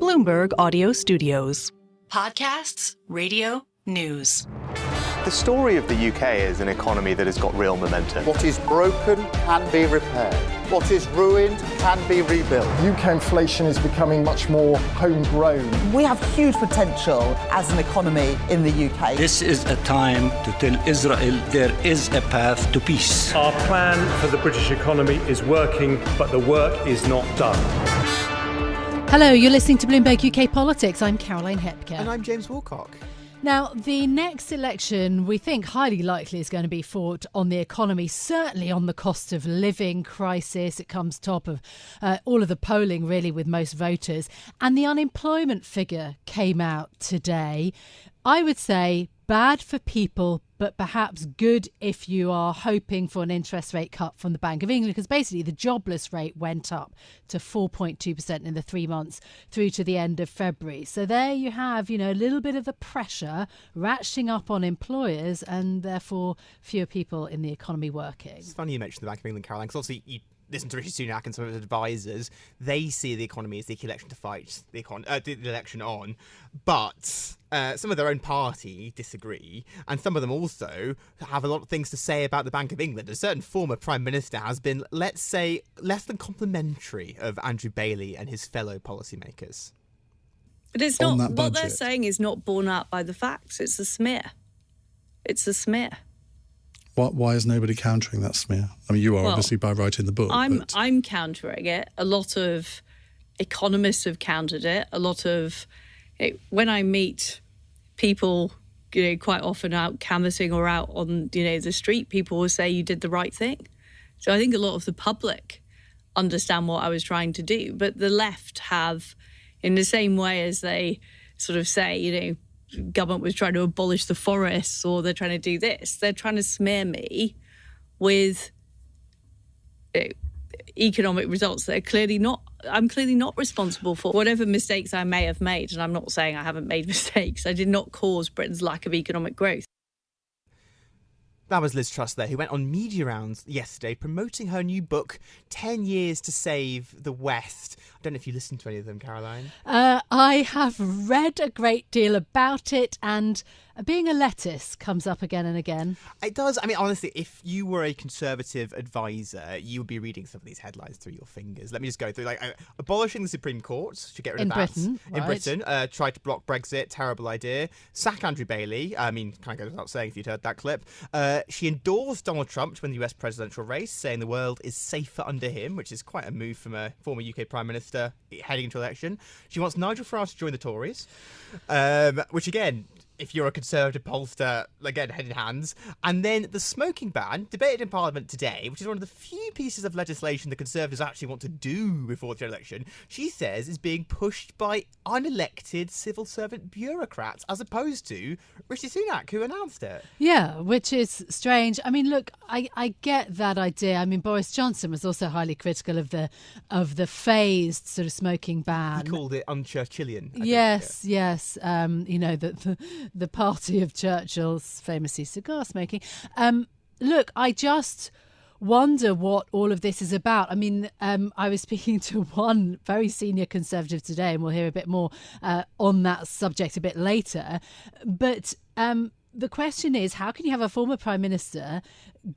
Bloomberg Audio Studios. Podcasts, radio, news. The story of the UK is an economy that has got real momentum. What is broken can be repaired. What is ruined can be rebuilt. UK inflation is becoming much more homegrown. We have huge potential as an economy in the UK. This is a time to tell Israel there is a path to peace. Our plan for the British economy is working, but the work is not done. Hello, you're listening to Bloomberg UK Politics. I'm Caroline Hepker. And I'm James Woolcock. Now, the next election we think highly likely is going to be fought on the economy, certainly on the cost of living crisis. It comes top of all of the polling, really, with most voters. And the unemployment figure came out today. I would say bad for people, but perhaps good if you are hoping for an interest rate cut from the Bank of England, because basically the jobless rate went up to 4.2% in the 3 months through to the end of February. So there you have, a little bit of the pressure ratcheting up on employers and therefore fewer people in the economy working. It's funny you mentioned the Bank of England, Caroline, because obviously you listen to Rishi Sunak and some of his advisors. They see the economy as the election to fight the election on, but some of their own party disagree, and some of them also have a lot of things to say about the Bank of England. A certain former Prime Minister has been, let's say, less than complimentary of Andrew Bailey and his fellow policymakers. But it's not, what they're saying is not borne out by the facts. It's a smear. It's a smear. Why is nobody countering that smear? I mean, you are obviously by writing the book. I'm countering it. A lot of economists have countered it. A lot of when I meet people, quite often out canvassing or out on the street, people will say you did the right thing. So I think a lot of the public understand what I was trying to do, but the left have, in the same way as they sort of say, government was trying to abolish the forests or they're trying to do this. They're trying to smear me with economic results that I'm clearly not responsible for. Whatever mistakes I may have made, and I'm not saying I haven't made mistakes, I did not cause Britain's lack of economic growth. That was Liz Truss there, who went on media rounds yesterday promoting her new book, 10 Years to Save the West. I don't know if you listened to any of them, Caroline. I have read a great deal about it, and being a lettuce comes up again and again. It does. I mean, honestly, if you were a Conservative advisor, you would be reading some of these headlines through your fingers. Let me just go through. Abolishing the Supreme Court, should get rid of that. In Britain. Try to block Brexit, terrible idea. Sack Andrew Bailey. I mean, kind of goes without saying if you'd heard that clip. She endorsed Donald Trump to win the US presidential race, saying the world is safer under him, which is quite a move from a former UK Prime Minister heading into election. She wants Nigel Farage to join the Tories, which again, if you're a Conservative pollster, again, head in hands. And then the smoking ban, debated in Parliament today, which is one of the few pieces of legislation the Conservatives actually want to do before the election, she says is being pushed by unelected civil servant bureaucrats, as opposed to Rishi Sunak, who announced it. Yeah, which is strange. I mean, look, I get that idea. I mean, Boris Johnson was also highly critical of the phased sort of smoking ban. He called it un-Churchillian. Yes. The party of Churchill's famously cigar smoking. Look, I just wonder what all of this is about. I mean, I was speaking to one very senior Conservative today, and we'll hear a bit more on that subject a bit later. But the question is, how can you have a former Prime Minister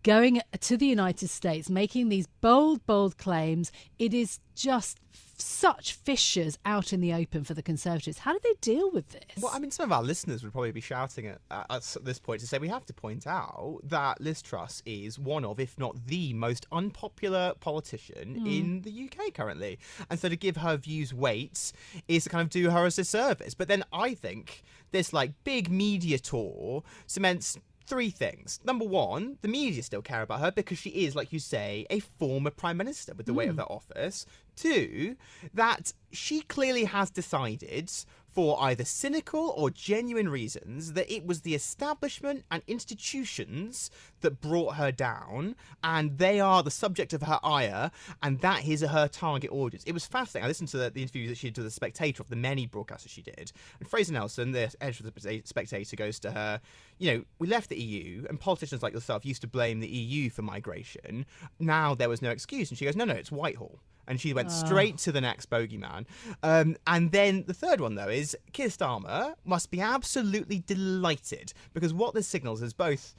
going to the United States, making these bold claims? It is just such fissures out in the open for the Conservatives. How do they deal with this? Well, I mean, some of our listeners would probably be shouting at us at this point to say we have to point out that Liz Truss is one of, if not the most unpopular politician in the UK currently. And so to give her views weight is to kind of do her a disservice. But then I think this big media tour cements three things. Number one, the media still care about her because she is, like you say, a former Prime Minister with the weight of that office. Two, that she clearly has decided, for either cynical or genuine reasons, that it was the establishment and institutions that brought her down, and they are the subject of her ire, and that is her target audience. It was fascinating. I listened to the interview that she did to The Spectator of the many broadcasts that she did, and Fraser Nelson, the editor of The Spectator, goes to her, we left the EU, and politicians like yourself used to blame the EU for migration. Now there was no excuse. And she goes, no, it's Whitehall. And she went straight to the next bogeyman. And then the third one, though, is Keir Starmer must be absolutely delighted, because what this signals is both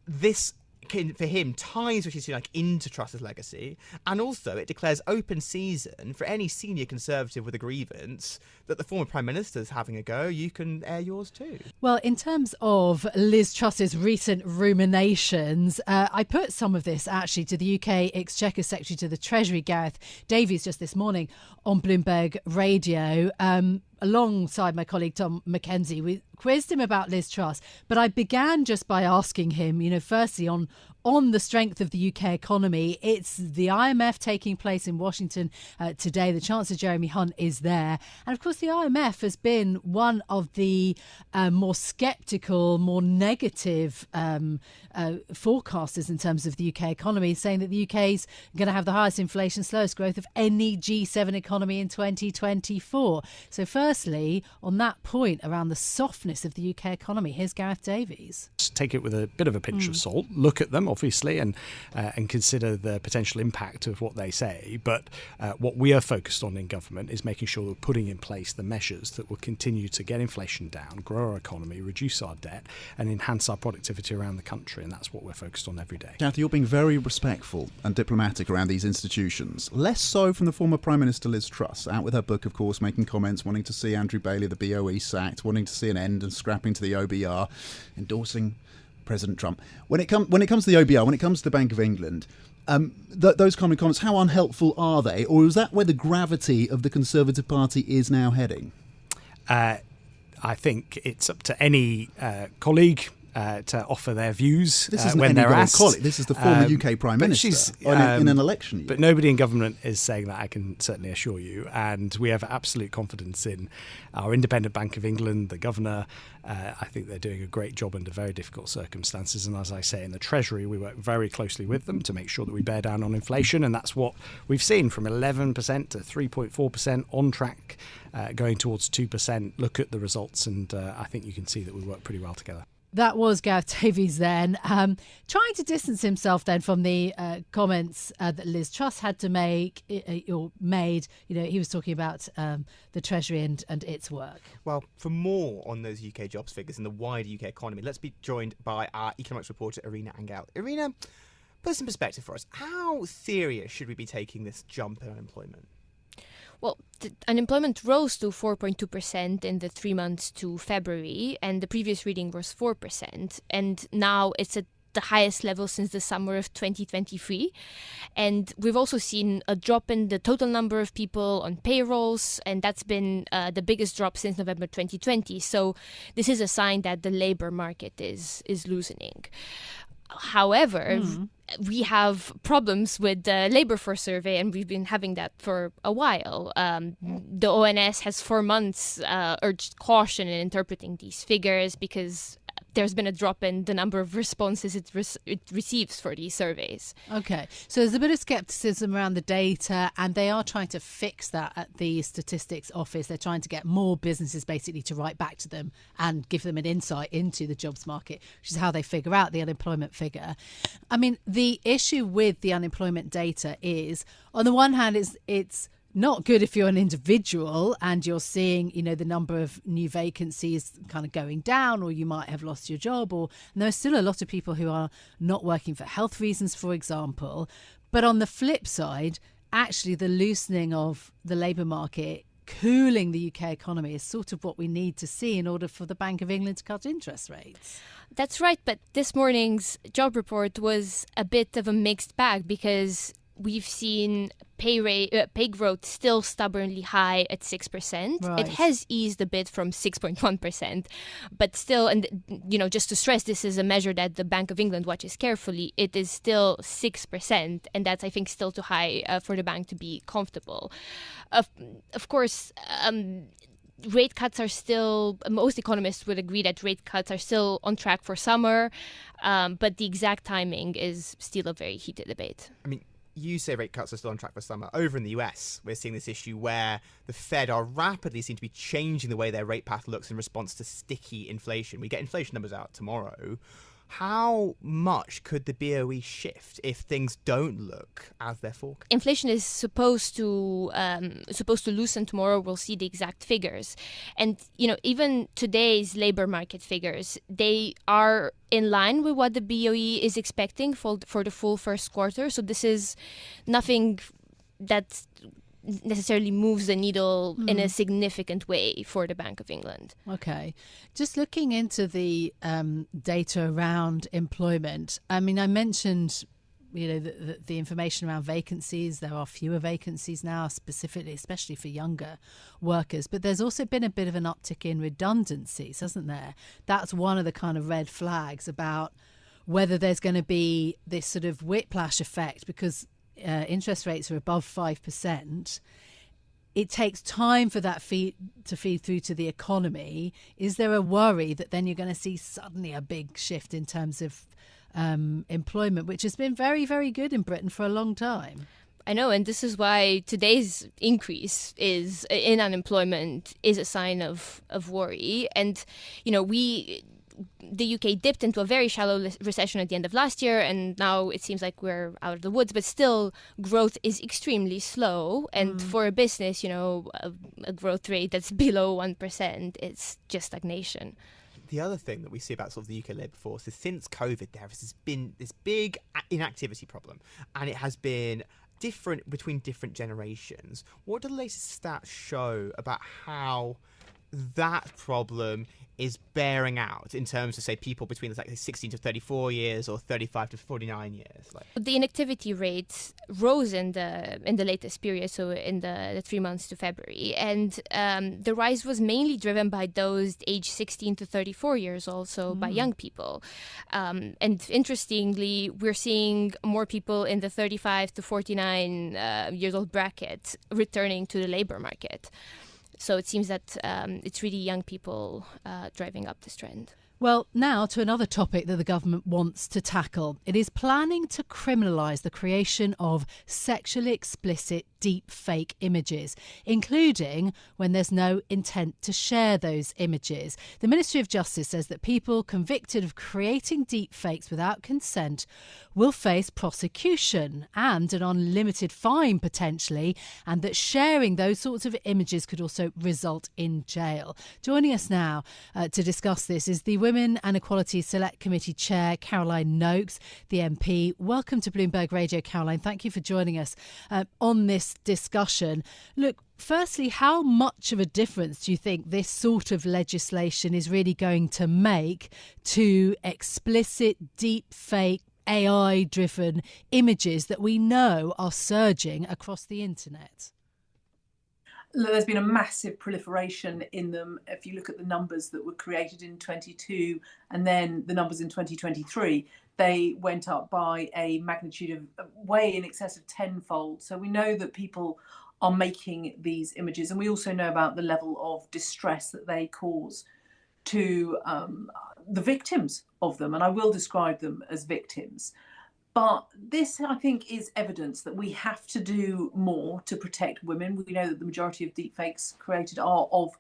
this, for him, ties Rishi Sunak into Truss's legacy, and also it declares open season for any senior Conservative with a grievance that the former Prime Minister's having a go. You can air yours too. Well, in terms of Liz Truss's recent ruminations, I put some of this actually to the UK Exchequer Secretary to the Treasury, Gareth Davies, just this morning on Bloomberg Radio. Alongside my colleague Tom Mackenzie, we quizzed him about Liz Truss, but I began just by asking him, firstly on the strength of the UK economy. It's the IMF taking place in Washington today. The Chancellor Jeremy Hunt is there. And of course, the IMF has been one of the more sceptical, more negative forecasters in terms of the UK economy, saying that the UK is going to have the highest inflation, slowest growth of any G7 economy in 2024. So firstly, on that point around the softness of the UK economy, here's Gareth Davies. Take it with a bit of a pinch of salt. Look at them, obviously, and consider the potential impact of what they say. But what we are focused on in government is making sure we're putting in place the measures that will continue to get inflation down, grow our economy, reduce our debt, and enhance our productivity around the country. And that's what we're focused on every day. Kathy, you're being very respectful and diplomatic around these institutions. Less so from the former Prime Minister Liz Truss, out with her book, of course, making comments, wanting to see Andrew Bailey, the BOE, sacked, wanting to see an end and scrapping to the OBR, endorsing President Trump. When it comes to the OBR, when it comes to the Bank of England, those kind of comments, how unhelpful are they? Or is that where the gravity of the Conservative Party is now heading? I think it's up to any colleague to offer their views when they're asked. Colleague. This is the former UK Prime Minister in an election year. But nobody in government is saying that, I can certainly assure you. And we have absolute confidence in our independent Bank of England, the Governor. I think they're doing a great job under very difficult circumstances. And as I say, in the Treasury, we work very closely with them to make sure that we bear down on inflation. And that's what we've seen, from 11% to 3.4%, on track, going towards 2%. Look at the results, and I think you can see that we work pretty well together. That was Gareth Davies then, trying to distance himself then from the comments that Liz Truss had to make or made. He was talking about the Treasury and its work. Well, for more on those UK jobs figures and the wider UK economy, let's be joined by our economics reporter, Irina Anghel. Irina, put some perspective for us. How serious should we be taking this jump in unemployment? Well, the unemployment rose to 4.2% in the 3 months to February, and the previous reading was 4%. And now it's at the highest level since the summer of 2023. And we've also seen a drop in the total number of people on payrolls, and that's been the biggest drop since November 2020. So this is a sign that the labor market is loosening. However, we have problems with the labour force survey, and we've been having that for a while. The ONS has for months urged caution in interpreting these figures because there's been a drop in the number of responses it receives for these surveys. Okay, so there's a bit of scepticism around the data, and they are trying to fix that at the Statistics Office. They're trying to get more businesses basically to write back to them and give them an insight into the jobs market, which is how they figure out the unemployment figure. I mean, the issue with the unemployment data is, on the one hand, it's not good if you're an individual and you're seeing, the number of new vacancies kind of going down, or you might have lost your job, and there's still a lot of people who are not working for health reasons, for example. But on the flip side, actually the loosening of the labour market, cooling the UK economy, is sort of what we need to see in order for the Bank of England to cut interest rates. That's right, but this morning's job report was a bit of a mixed bag, because we've seen pay growth still stubbornly high at 6%. Right. It has eased a bit from 6.1%, but still, and just to stress, this is a measure that the Bank of England watches carefully. It is still 6%, and that's, I think, still too high for the bank to be comfortable. Of course, rate cuts are still, most economists would agree that rate cuts are still on track for summer, but the exact timing is still a very heated debate. I mean, you say rate cuts are still on track for summer. Over in the US, we're seeing this issue where the Fed are rapidly seem to be changing the way their rate path looks in response to sticky inflation. We get inflation numbers out tomorrow. How much could the BOE shift if things don't look as they're forecast? Inflation is supposed to loosen tomorrow. We'll see the exact figures, and even today's labor market figures, they are in line with what the BOE is expecting for the full first quarter. So this is nothing that necessarily moves the needle in a significant way for the Bank of England. Okay. Just looking into the data around employment, I mean, I mentioned, the information around vacancies. There are fewer vacancies now, specifically, especially for younger workers. But there's also been a bit of an uptick in redundancies, hasn't there? That's one of the kind of red flags about whether there's going to be this sort of whiplash effect, because interest rates are above 5%. It takes time for that to feed through to the economy. Is there a worry that then you're going to see suddenly a big shift in terms of employment, which has been very, very good in Britain for a long time? I know, and this is why today's increase in unemployment is a sign of worry. And, the UK dipped into a very shallow recession at the end of last year, and now it seems like we're out of the woods, but still growth is extremely slow. And for a business, a growth rate that's below 1%, it's just stagnation. The other thing that we see about sort of the UK labour force is since COVID, there has been this big inactivity problem, and it has been different between different generations. What do the latest stats show about how that problem is bearing out in terms of, say, people between 16 to 34 years or 35 to 49 years? The inactivity rate rose in the latest period, so in the 3 months to February, and the rise was mainly driven by those aged 16 to 34 years, also by young people. And interestingly, we're seeing more people in the 35 to 49 years old bracket returning to the labour market. So it seems that it's really young people driving up this trend. Well, now to another topic that the government wants to tackle. It is planning to criminalise the creation of sexually explicit deepfake images, including when there's no intent to share those images. The Ministry of Justice says that people convicted of creating deepfakes without consent will face prosecution and an unlimited fine potentially, and that sharing those sorts of images could also result in jail. Joining us now to discuss this is the Women and Equalities Select Committee Chair, Caroline Nokes, the MP. Welcome to Bloomberg Radio, Caroline. Thank you for joining us on this discussion. Look, firstly, how much of a difference do you think this sort of legislation is really going to make to explicit deepfake AI-driven images that we know are surging across the internet? There's been a massive proliferation in them. If you look at the numbers that were created in 22 and then the numbers in 2023, they went up by a magnitude of way in excess of tenfold. So we know that people are making these images, and we also know about the level of distress that they cause to the victims of them, and I will describe them as victims. But this, I think, is evidence that we have to do more to protect women. We know that the majority of deepfakes created are of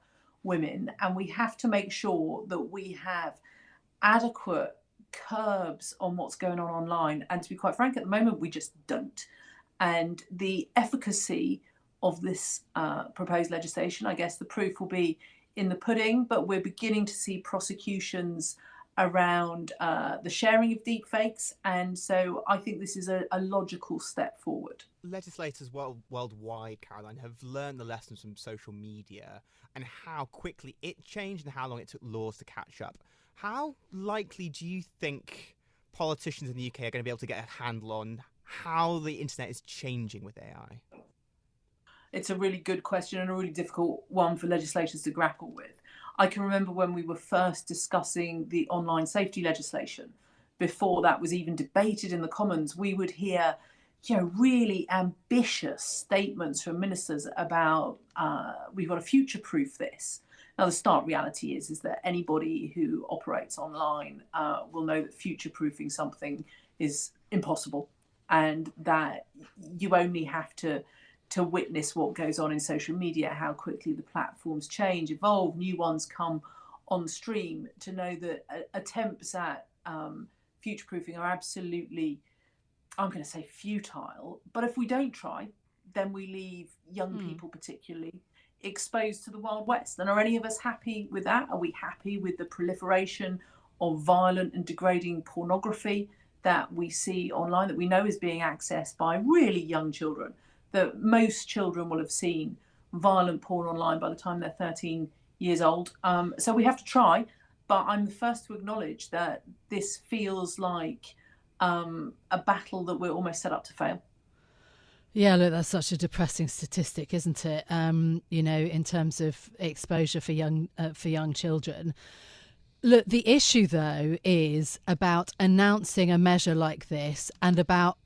women, and we have to make sure that we have adequate curbs on what's going on online. And to be quite frank, at the moment, we just don't. And the efficacy of this proposed legislation, I guess the proof will be in the pudding, but we're beginning to see prosecutions around the sharing of deepfakes, and so I think this is a logical step forward. Legislators worldwide, Caroline, have learned the lessons from social media and how quickly it changed and how long it took laws to catch up. How likely do you think politicians in the UK are going to be able to get a handle on how the internet is changing with AI? It's a really good question and a really difficult one for legislators to grapple with. I can remember when we were first discussing the online safety legislation, before that was even debated in the Commons, we would hear, really ambitious statements from ministers about we've got to future-proof this. Now, the stark reality is that anybody who operates online will know that future-proofing something is impossible, and that you only have to witness what goes on in social media, how quickly the platforms change, evolve, new ones come on stream, to know that attempts at future-proofing are absolutely, I'm going to say, futile. But if we don't try, then we leave young people particularly exposed to the Wild West. And are any of us happy with that? Are we happy with the proliferation of violent and degrading pornography that we see online, that we know is being accessed by really young children? That most children will have seen violent porn online by the time they're 13 years old. So we have to try, but I'm the first to acknowledge that this feels like a battle that we're almost set up to fail. Yeah, look, that's such a depressing statistic, isn't it? In terms of exposure for young children. Look, the issue, though, is about announcing a measure like this and about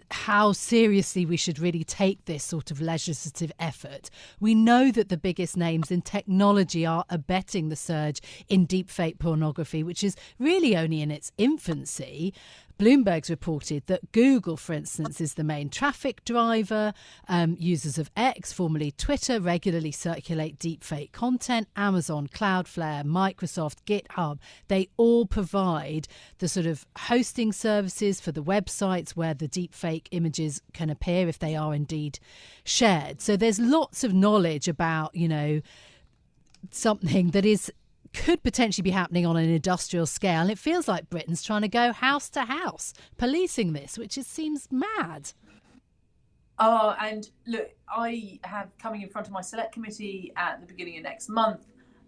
how seriously we should really take this sort of legislative effort. We know that the biggest names in technology are abetting the surge in deepfake pornography, which is really only in its infancy. Bloomberg's reported that Google, for instance, is the main traffic driver. Users of X, formerly Twitter, regularly circulate deepfake content. Amazon, Cloudflare, Microsoft, GitHub, they all provide the sort of hosting services for the websites where the deepfake images can appear if they are indeed shared. So there's lots of knowledge about, something that could potentially be happening on an industrial scale. And it feels like Britain's trying to go house to house policing this, which seems mad. And look, I have coming in front of my select committee at the beginning of next month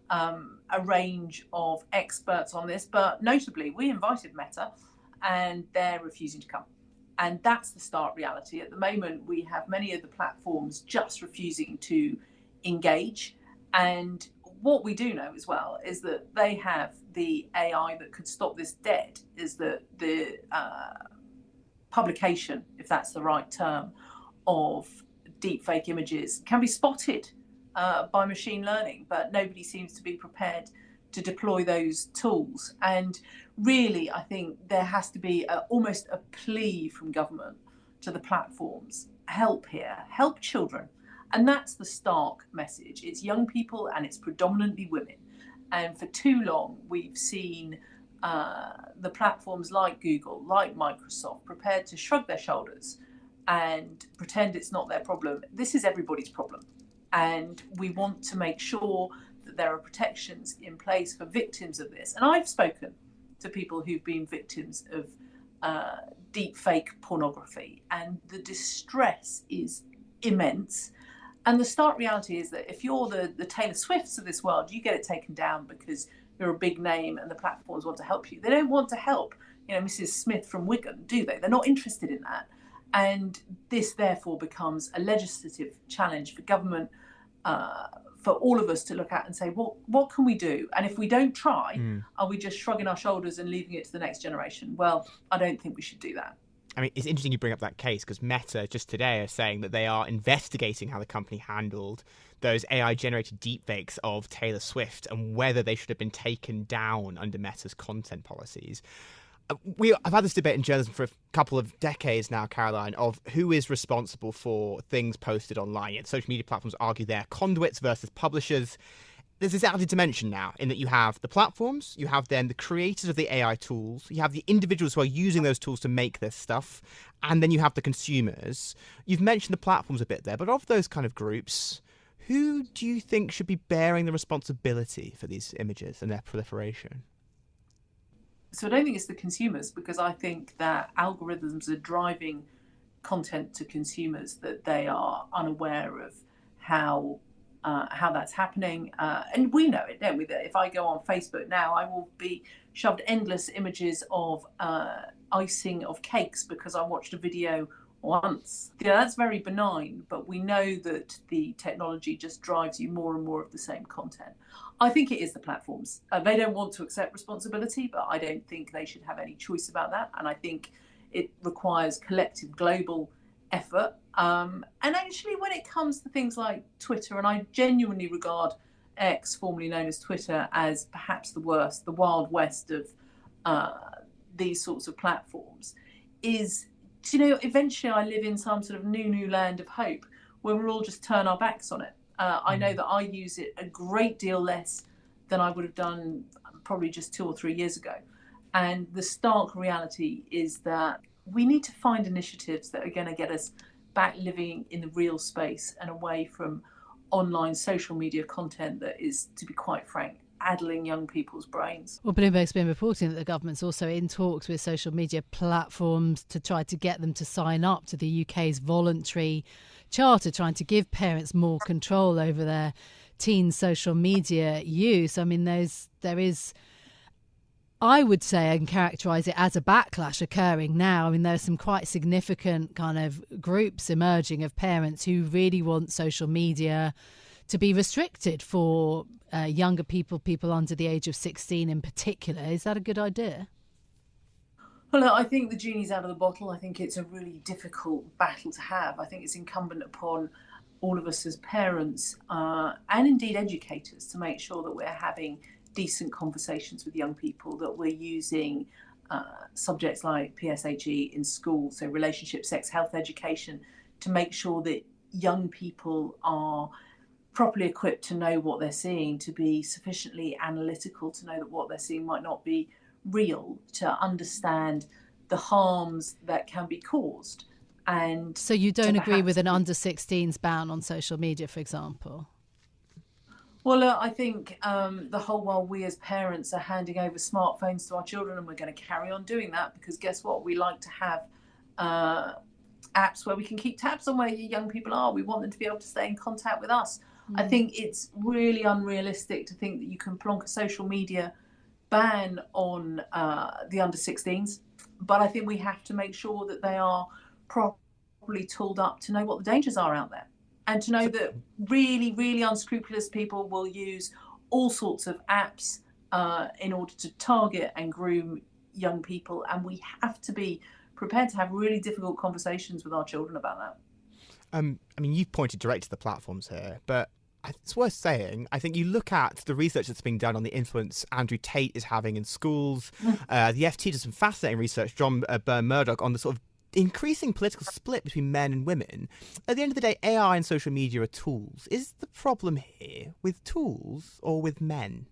a range of experts on this, but notably we invited Meta and they're refusing to come. And that's the stark reality. At the moment, we have many of the platforms just refusing to engage. And what we do know as well is that they have the AI that could stop this dead, is that the publication, if that's the right term, of deepfake images can be spotted by machine learning, but nobody seems to be prepared to deploy those tools. And really, I think there has to be almost a plea from government to the platforms. Help here, help children. And that's the stark message. It's young people and it's predominantly women. And for too long, we've seen the platforms like Google, like Microsoft, prepared to shrug their shoulders and pretend it's not their problem. This is everybody's problem. And we want to make sure that there are protections in place for victims of this. And I've spoken to people who've been victims of deepfake pornography, and the distress is immense. And the stark reality is that if you're the Taylor Swifts of this world, you get it taken down because you're a big name and the platforms want to help you. They don't want to help, Mrs. Smith from Wigan, do they? They're not interested in that. And this therefore becomes a legislative challenge for government, for all of us to look at and say, what can we do? And if we don't try, are we just shrugging our shoulders and leaving it to the next generation? Well, I don't think we should do that. I mean, it's interesting you bring up that case because Meta just today are saying that they are investigating how the company handled those AI-generated deepfakes of Taylor Swift and whether they should have been taken down under Meta's content policies. I've had this debate in journalism for a couple of decades now, Caroline, of who is responsible for things posted online. Yet social media platforms argue they're conduits versus publishers. There's this added dimension now in that you have the platforms, you have then the creators of the AI tools, you have the individuals who are using those tools to make this stuff, and then you have the consumers. You've mentioned the platforms a bit there, but of those kind of groups, who do you think should be bearing the responsibility for these images and their proliferation? So I don't think it's the consumers, because I think that algorithms are driving content to consumers that they are unaware of how that's happening. And we know it, don't we? That if I go on Facebook now, I will be shoved endless images of icing of cakes because I watched a video once. That's very benign, but we know that the technology just drives you more and more of the same content. I think it is the platforms. They don't want to accept responsibility, but I don't think they should have any choice about that. And I think it requires collective global effort. And actually, when it comes to things like Twitter, and I genuinely regard X, formerly known as Twitter, as perhaps the worst, the Wild West of these sorts of platforms, is, eventually I live in some sort of new land of hope where we'll all just turn our backs on it. I know that I use it a great deal less than I would have done probably just 2 or 3 years ago. And the stark reality is that we need to find initiatives that are going to get us back living in the real space and away from online social media content that is, to be quite frank, addling young people's brains. Well, Bloomberg's been reporting that the government's also in talks with social media platforms to try to get them to sign up to the UK's voluntary charter, trying to give parents more control over their teen social media use. I mean, there is, I would say, and characterise it as a backlash occurring now. I mean, there are some quite significant kind of groups emerging of parents who really want social media to be restricted for younger people under the age of 16 in particular. Is that a good idea? Well, I think the genie's out of the bottle. I think it's a really difficult battle to have. I think it's incumbent upon all of us as parents and indeed educators to make sure that we're having decent conversations with young people, that we're using subjects like PSHE in school, so relationship, sex, health education, to make sure that young people are properly equipped to know what they're seeing, to be sufficiently analytical to know that what they're seeing might not be real, to understand the harms that can be caused. And so you don't agree with an under 16s ban on social media, for example? Well, I think the whole while we as parents are handing over smartphones to our children, and we're going to carry on doing that, because guess what? We like to have apps where we can keep tabs on where young people are. We want them to be able to stay in contact with us. I think it's really unrealistic to think that you can plonk a social media ban on the under 16s. But I think we have to make sure that they are properly tooled up to know what the dangers are out there. And to know that really, really unscrupulous people will use all sorts of apps in order to target and groom young people. And we have to be prepared to have really difficult conversations with our children about that. I mean, you've pointed direct to the platforms here, but it's worth saying, I think you look at the research that's being done on the influence Andrew Tate is having in schools. The FT does some fascinating research, John Byrne-Murdoch, on the sort of increasing political split between men and women. At the end of the day, AI and social media are tools. Is the problem here with tools or with men?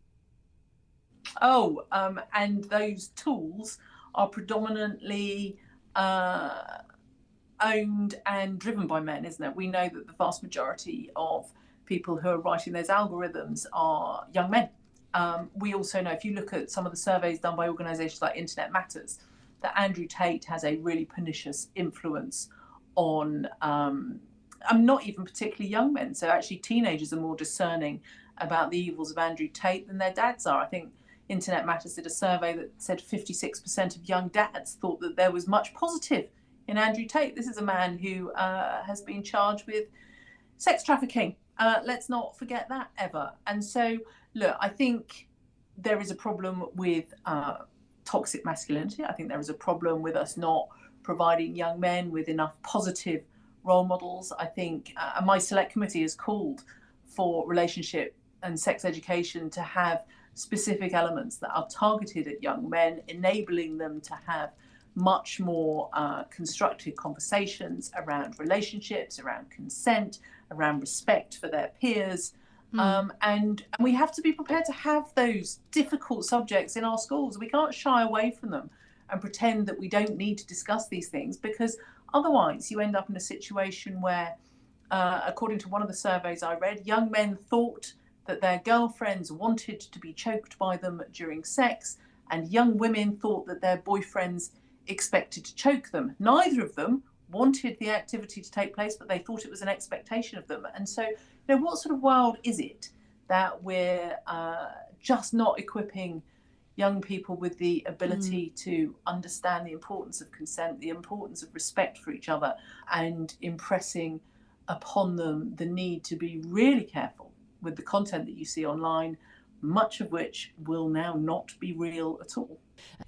And those tools are predominantly owned and driven by men, isn't it? We know that the vast majority of people who are writing those algorithms are young men. We also know, if you look at some of the surveys done by organisations like Internet Matters, that Andrew Tate has a really pernicious influence on not even particularly young men. So actually teenagers are more discerning about the evils of Andrew Tate than their dads are. I think Internet Matters did a survey that said 56% of young dads thought that there was much positive in Andrew Tate. This is a man who has been charged with sex trafficking. Let's not forget that ever. And so, look, I think there is a problem with toxic masculinity. I think there is a problem with us not providing young men with enough positive role models. I think my select committee has called for relationship and sex education to have specific elements that are targeted at young men, enabling them to have much more constructive conversations around relationships, around consent, around respect for their peers. And we have to be prepared to have those difficult subjects in our schools. We can't shy away from them and pretend that we don't need to discuss these things, because otherwise you end up in a situation where, according to one of the surveys I read, young men thought that their girlfriends wanted to be choked by them during sex, and young women thought that their boyfriends expected to choke them. Neither of them wanted the activity to take place, but they thought it was an expectation of them. And so, what sort of world is it that we're just not equipping young people with the ability to understand the importance of consent, the importance of respect for each other, and impressing upon them the need to be really careful with the content that you see online, much of which will now not be real at all.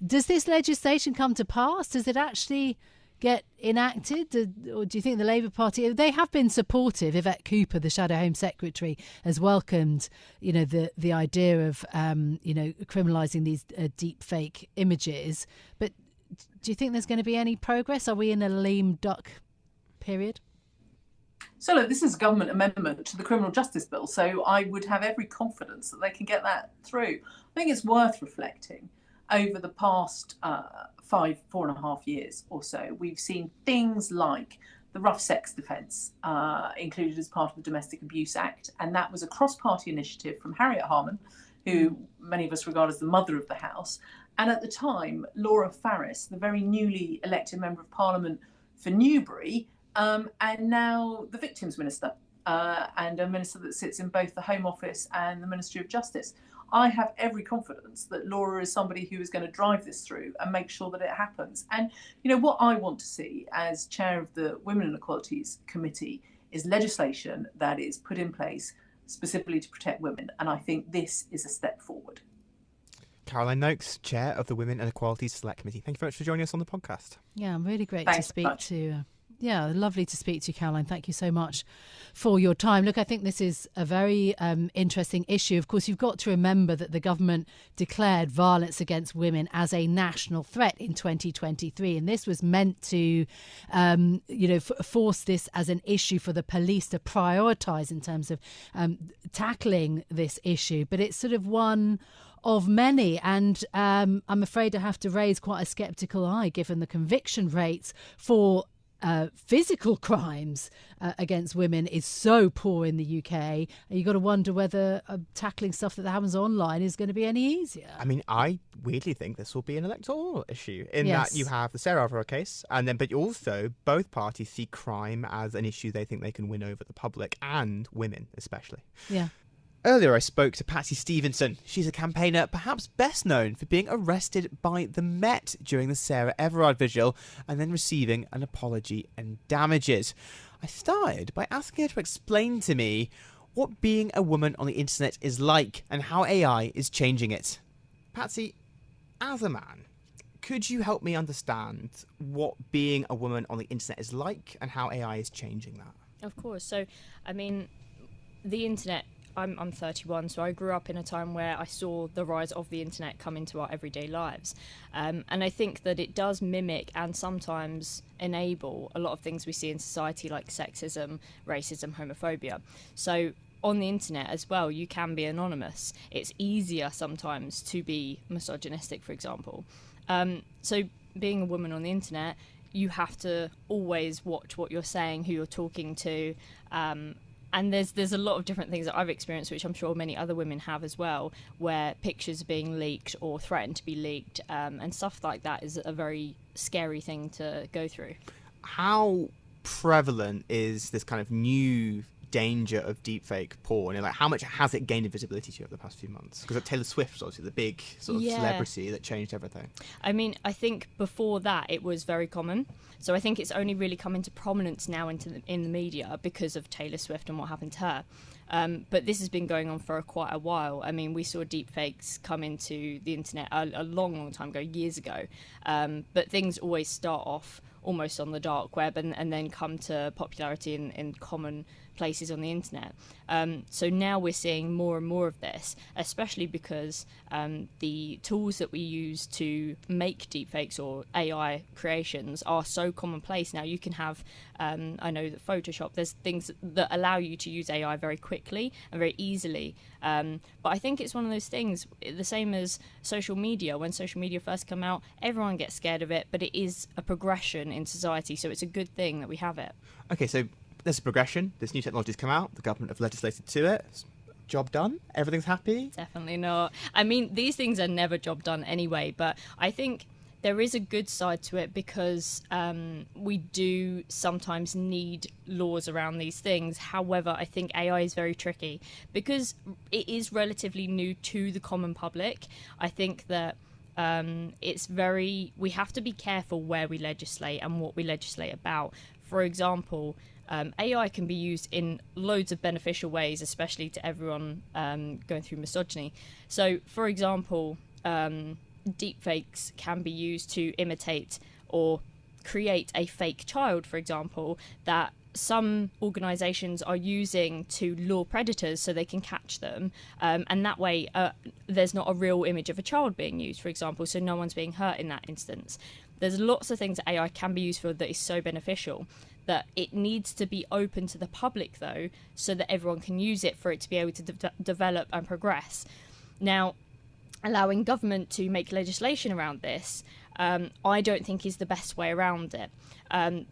Does this legislation come to pass? Does it actually get enacted? Or do you think the Labour Party, they have been supportive? Yvette Cooper, the Shadow Home Secretary, has welcomed, the idea of, criminalising these deepfake images. But do you think there's going to be any progress? Are we in a lame duck period? So look, this is a government amendment to the Criminal Justice Bill, so I would have every confidence that they can get that through. I think it's worth reflecting over the past 4.5 years or so, we've seen things like the rough sex defence included as part of the Domestic Abuse Act, and that was a cross-party initiative from Harriet Harman, who many of us regard as the mother of the House, and at the time, Laura Farris, the very newly elected Member of Parliament for Newbury, and now the Victims Minister, and a minister that sits in both the Home Office and the Ministry of Justice. I have every confidence that Laura is somebody who is going to drive this through and make sure that it happens. And, you know, what I want to see as chair of the Women and Equalities Committee is legislation that is put in place specifically to protect women. And I think this is a step forward. Caroline Nokes, Chair of the Women and Equalities Select Committee. Thank you very much for joining us on the podcast. Yeah, really great Thanks to speak to. Yeah, lovely to speak to you, Caroline. Thank you so much for your time. Look, I think this is a very interesting issue. Of course, you've got to remember that the government declared violence against women as a national threat in 2023. And this was meant to, force this as an issue for the police to prioritise in terms of tackling this issue. But it's sort of one of many, and I'm afraid I have to raise quite a sceptical eye given the conviction rates for physical crimes against women is so poor in the UK. You've got to wonder whether tackling stuff that happens online is going to be any easier. I mean, I weirdly think this will be an electoral issue in that you have the Sarah Everard case, but also both parties see crime as an issue they think they can win over the public and women especially. Yeah. Earlier, I spoke to Patsy Stevenson. She's a campaigner perhaps best known for being arrested by the Met during the Sarah Everard vigil and then receiving an apology and damages. I started by asking her to explain to me what being a woman on the internet is like and how AI is changing it. Patsy, as a man, could you help me understand what being a woman on the internet is like and how AI is changing that? Of course. So, I mean, the internet... I'm 31, so I grew up in a time where I saw the rise of the internet come into our everyday lives. And I think that it does mimic and sometimes enable a lot of things we see in society like sexism, racism, homophobia. So on the internet as well, you can be anonymous. It's easier sometimes to be misogynistic, for example. So being a woman on the internet, you have to always watch what you're saying, who you're talking to, and there's a lot of different things that I've experienced, which I'm sure many other women have as well, where pictures are being leaked or threatened to be leaked, and stuff like that is a very scary thing to go through. How prevalent is this kind of new danger of deepfake porn? And like, how much has it gained in visibility to you over the past few months? Because Taylor Swift was obviously the big sort of celebrity that changed everything. I mean, I think before that it was very common. So I think it's only really come into prominence now in the media because of Taylor Swift and what happened to her. But this has been going on for quite a while. I mean, we saw deepfakes come into the internet a long time ago, years ago. But things always start off almost on the dark web and then come to popularity in common places on the internet. So now we're seeing more and more of this, especially because the tools that we use to make deepfakes or AI creations are so commonplace now. You can have, I know that Photoshop, there's things that allow you to use AI very quickly and very easily. But I think it's one of those things, the same as social media. When social media first come out, everyone gets scared of it, but it is a progression in society, so it's a good thing that we have it. Okay, so there's a progression. This new technology's come out. The government have legislated to it. Job done? Everything's happy? Definitely not. I mean, these things are never job done anyway, but I think there is a good side to it because we do sometimes need laws around these things. However, I think AI is very tricky because it is relatively new to the common public. I think that we have to be careful where we legislate and what we legislate about. For example, AI can be used in loads of beneficial ways, especially to everyone going through misogyny. So, for example, deepfakes can be used to imitate or create a fake child, for example, that some organisations are using to lure predators so they can catch them. And that way, there's not a real image of a child being used, for example, so no one's being hurt in that instance. There's lots of things that AI can be used for that is so beneficial. That it needs to be open to the public, though, so that everyone can use it for it to be able to develop and progress. Now, allowing government to make legislation around this, I don't think is the best way around it,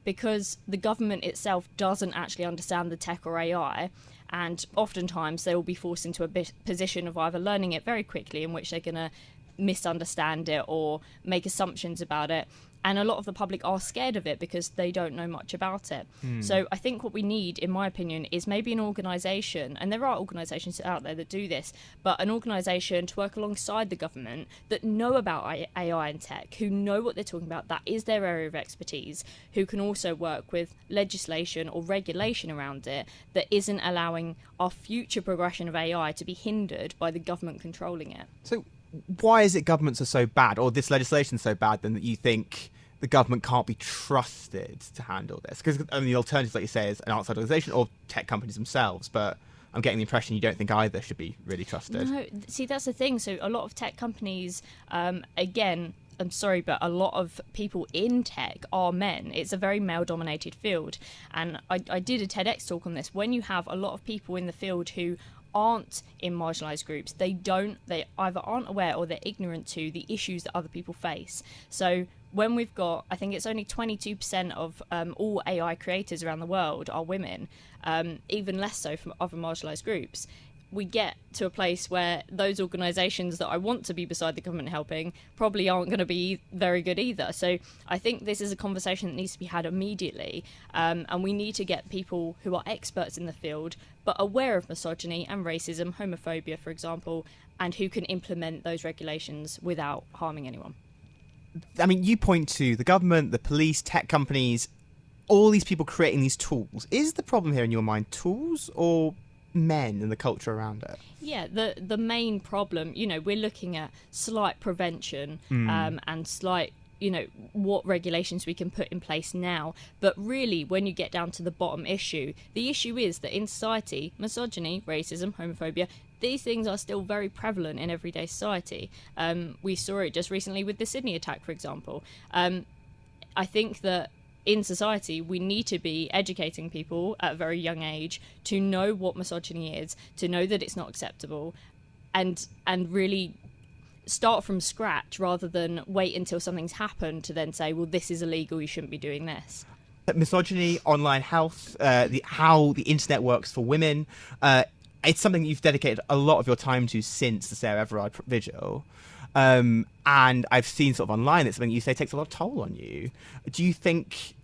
because the government itself doesn't actually understand the tech or AI, and oftentimes they will be forced into a position of either learning it very quickly, in which they're going to misunderstand it or make assumptions about it. And a lot of the public are scared of it because they don't know much about it. So I think what we need, in my opinion, is maybe an organisation, and there are organisations out there that do this, but an organisation to work alongside the government that know about AI and tech, who know what they're talking about, that is their area of expertise, who can also work with legislation or regulation around it that isn't allowing our future progression of AI to be hindered by the government controlling it. So why is it governments are so bad, or this legislation so bad, then, that you think the government can't be trusted to handle this? Because the alternatives, like you say, is an outside organisation or tech companies themselves, but I'm getting the impression you don't think either should be really trusted. No, see, that's the thing. So a lot of tech companies, again, I'm sorry, but a lot of people in tech are men. It's a very male-dominated field. And I did a TEDx talk on this. When you have a lot of people in the field who aren't in marginalised groups, they either aren't aware or they're ignorant to the issues that other people face. So when we've got, I think it's only 22% of all AI creators around the world are women, even less so from other marginalised groups, we get to a place where those organisations that I want to be beside the government helping probably aren't going to be very good either. So I think this is a conversation that needs to be had immediately, and we need to get people who are experts in the field but aware of misogyny and racism, homophobia, for example, and who can implement those regulations without harming anyone. I mean, you point to the government, the police, tech companies, all these people creating these tools. Is the problem here in your mind tools or men and the culture around it? Yeah, the main problem, we're looking at slight prevention and slight, what regulations we can put in place now. But really, when you get down to the bottom issue, the issue is that in society, misogyny, racism, homophobia, these things are still very prevalent in everyday society. We saw it just recently with the Sydney attack, for example. I think that in society, we need to be educating people at a very young age to know what misogyny is, to know that it's not acceptable, and really start from scratch rather than wait until something's happened to then say, well, this is illegal, you shouldn't be doing this. Misogyny, online health, how the internet works for women, it's something that you've dedicated a lot of your time to since the Sarah Everard vigil. And I've seen sort of online it's something you say takes a lot of toll on you. Do you think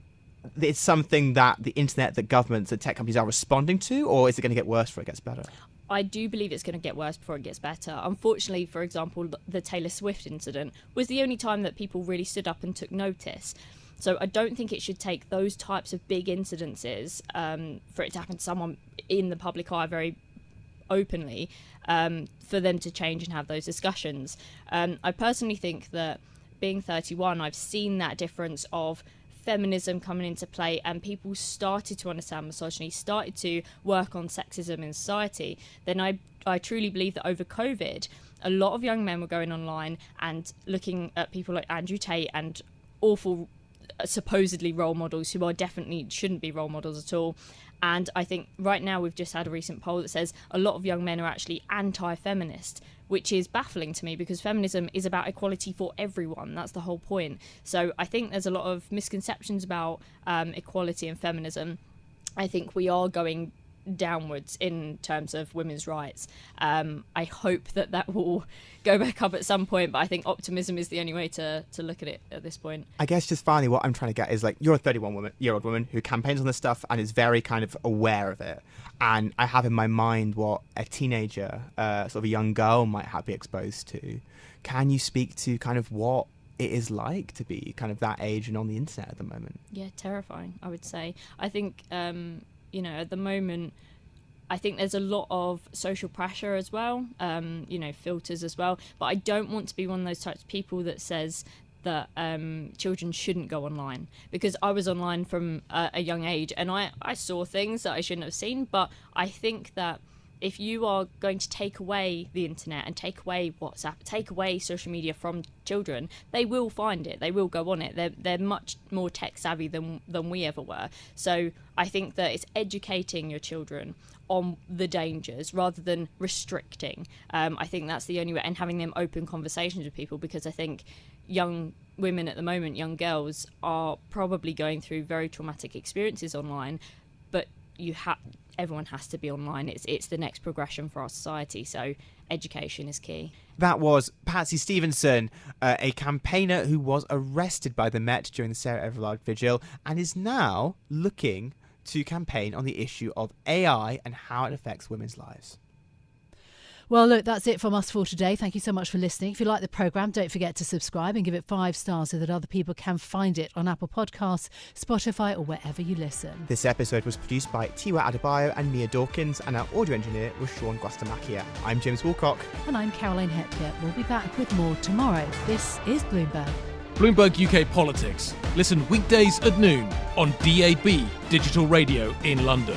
it's something that the internet, that governments and tech companies are responding to, or is it going to get worse before it gets better? I do believe it's going to get worse before it gets better. Unfortunately, for example, the Taylor Swift incident was the only time that people really stood up and took notice. So I don't think it should take those types of big incidences for it to happen to someone in the public eye very openly for them to change and have those discussions. I personally think that being 31, I've seen that difference of feminism coming into play, and people started to understand misogyny, started to work on sexism in society. Then I truly believe that over COVID, a lot of young men were going online and looking at people like Andrew Tate and awful supposedly role models who are definitely shouldn't be role models at all. And I think right now we've just had a recent poll that says a lot of young men are actually anti-feminist, which is baffling to me because feminism is about equality for everyone. That's the whole point. So I think there's a lot of misconceptions about equality and feminism. I think we are going downwards in terms of women's rights. I hope that will go back up at some point, but I think optimism is the only way to look at it at this point. I guess just finally what I'm trying to get is, like, you're a 31-year-old woman who campaigns on this stuff and is very kind of aware of it. And I have in my mind what a teenager, sort of a young girl might be exposed to. Can you speak to kind of what it is like to be kind of that age and on the internet at the moment? Yeah, terrifying, I would say. I think at the moment, I think there's a lot of social pressure as well, filters as well. But I don't want to be one of those types of people that says that children shouldn't go online, because I was online from a young age and I saw things that I shouldn't have seen. But I think that if you are going to take away the internet and take away WhatsApp, take away social media from children, they will find it. They will go on it. They're much more tech savvy than we ever were. So I think that it's educating your children on the dangers rather than restricting. I think that's the only way, and having them open conversations with people, because I think young women at the moment, young girls, are probably going through very traumatic experiences online, but everyone has to be online. It's the next progression for our society, so education is key. That was Patsy Stevenson, a campaigner who was arrested by the Met during the Sarah Everard vigil and is now looking to campaign on the issue of AI and how it affects women's lives. Well, look, that's it from us for today. Thank you so much for listening. If you like the programme, don't forget to subscribe and give it 5 stars so that other people can find it on Apple Podcasts, Spotify or wherever you listen. This episode was produced by Tiwa Adebayo and Mia Dawkins, and our audio engineer was Sean Guastamakia. I'm James Woolcock. And I'm Caroline Hepker. We'll be back with more tomorrow. This is Bloomberg. Bloomberg UK Politics. Listen weekdays at noon on DAB Digital Radio in London.